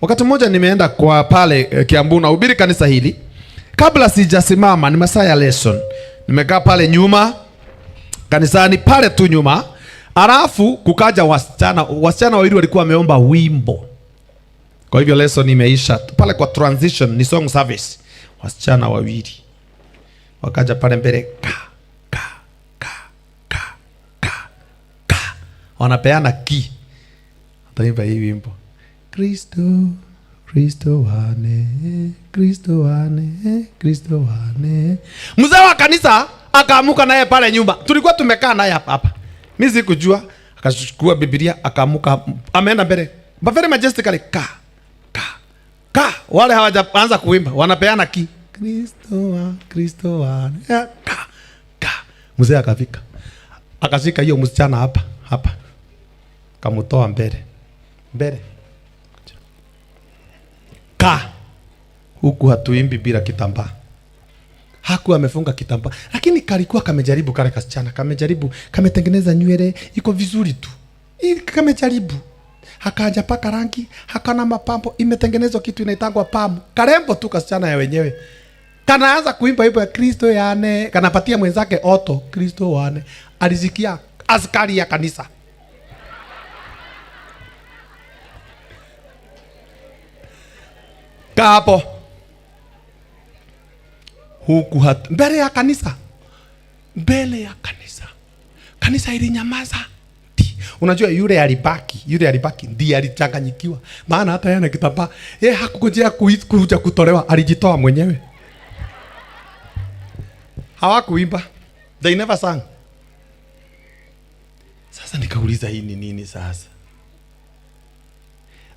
Wakati mmoja nimeenda kwa pale Kiambu na hubiri kanisa hili. Kabla sijasimama ni masaa ya lesson. Nimekaa pale nyuma kanisani pale tu nyuma. Alafu kukaja wasichana wawili walikuwa wameomba wimbo. Kwa hivyo lesson imeisha. Pale kwa transition ni song service. Wasichana wawili wakaja pale mbele wanapeana ki. Ataimba hii wimbo. Kristo, Kristo wane, Kristo wane, Kristo wane. Mzee wa kanisa akaamuka naye pale nyumba. Tulikuwa tumekaa naye hapa. Mimi sikujua. Akachukua Biblia akaamuka, ameenda mbele. Very majestically wale hawajaanza kuimba, wanapeana ki. Kristo wane. Mzee akafika. Akashika hiyo msichana hapa. Kamutoa mbele. Huku hatuimbi bila kitambaa. Hakuwa amefunga kitambaa, lakini kalikuwa kamejaribu kale kasichana, kametengeneza nywele, iko vizuri tu. Kamejaribu. Hakaja paka rangi, hakana mapambo, imetengenezwa kitu inaitangwa pamu. Karembo tu kasichana ya wenyewe. Kanaanza kuimba hivyo ya Kristo yane, kanapatia mwenzake oto, Kristo wane. Alizikia askari ya kanisa. Hapo huku mbele ya kanisa, kanisa ilinyamaza. Unajua yule alibaki ndiye alichanganyikiwa, maana hata yana kitambaa hakukujia kuja kutolewa, alijitoa mwenyewe. Hawakuimba, they never sang. Sasa nikauliza hii ni nini sasa?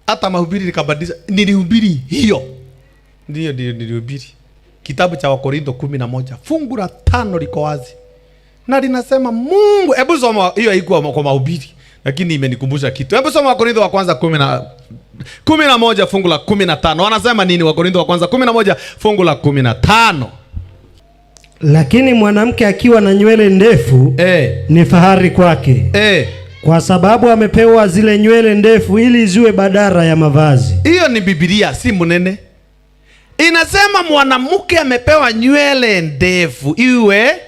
Hata mahubiri nikabadilisha. Nilihubiri hiyo. Ndio nilihubiri. Kitabu cha Wakorintho 11 fungu la 5 liko wazi. Na linasema Mungu, hebu soma hiyo, haikuwa kwa mahubiri, lakini imenikumbusha kitu. Hebu soma Wakorintho wa kwanza 11 fungu la 15. Wanasema nini Wakorintho wa kwanza 11 fungu la 15? Lakini mwanamke akiwa na nywele ndefu ni fahari kwake. Kwa sababu amepewa zile nywele ndefu ili ziwe badala ya mavazi. Hiyo ni Biblia, si munene. Inasema mwanamke amepewa nywele ndefu iwe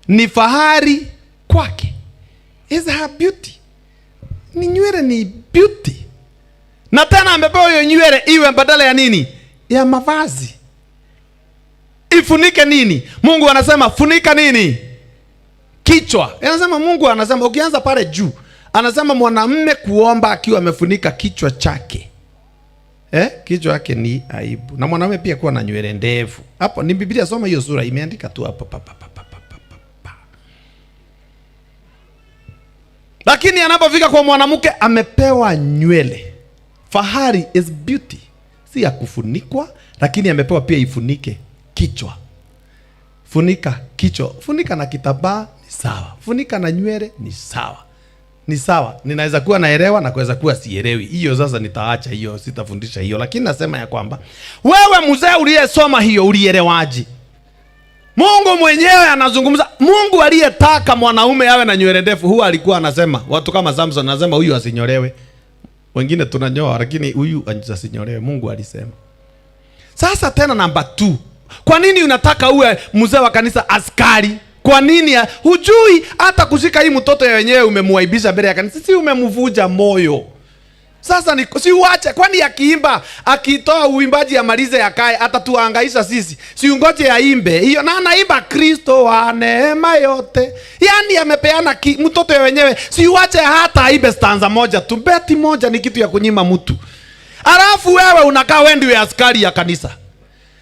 ni fahari kwake. Is her beauty. Ni nywele ni beauty. Na tena amepewa hiyo nywele iwe badala ya nini? Ya mavazi. Ifunike nini? Mungu anasema funika nini? Kichwa. Anasema Mungu anasema ukianza pale juu, anasema mwanamume kuomba akiwa amefunika kichwa chake. Kichwa yake ni aibu. Na mwanamume pia kuwa na nywele ndefu. Hapo ni Biblia, soma hiyo sura, imeandika tu hapo. Lakini anapofika kwa mwanamke amepewa nywele. Fahari is beauty. Si ya kufunikwa, lakini amepewa pia ifunike kichwa. Funika kichwa. Funika na kitambaa ni sawa. Funika na nywele ni sawa. Ni sawa. Ninaweza kuwa naelewa na kuweza kuwa sielewi. Hiyo sasa nitaacha hiyo, sitafundisha hiyo. Lakini nasema ya kwamba wewe mzee uliyesoma hiyo ulielewaje? Mungu mwenyewe anazungumza. Mungu aliyetaka mwanaume awe na nywele ndefu, huwa alikuwa anasema, watu kama Samson anasema huyu asinyolewe. Wengine tunanyoa lakini huyu asinyolewe. Mungu alisema. Sasa tena namba 2. Kwa nini unataka uwe mzee wa kanisa askari? Kwa nini hujui hata kushika hii mtoto ya wenyewe umemuaibisha mbele ya kanisa? Si umemvuja moyo. Sasa si uache, kwani akiimba, akitoa uimbaji amalize yakae, hata tuangaisha sisi. Si ungoje aimbe. Hiyo na anaimba Kristo wa neema yote. Yaani amepeana mtoto ya wenyewe. Si uache hata aimbe stanza moja tu. Beti moja ni kitu ya kunyima mtu. Alafu wewe unakaa wewe ndiye askari ya kanisa.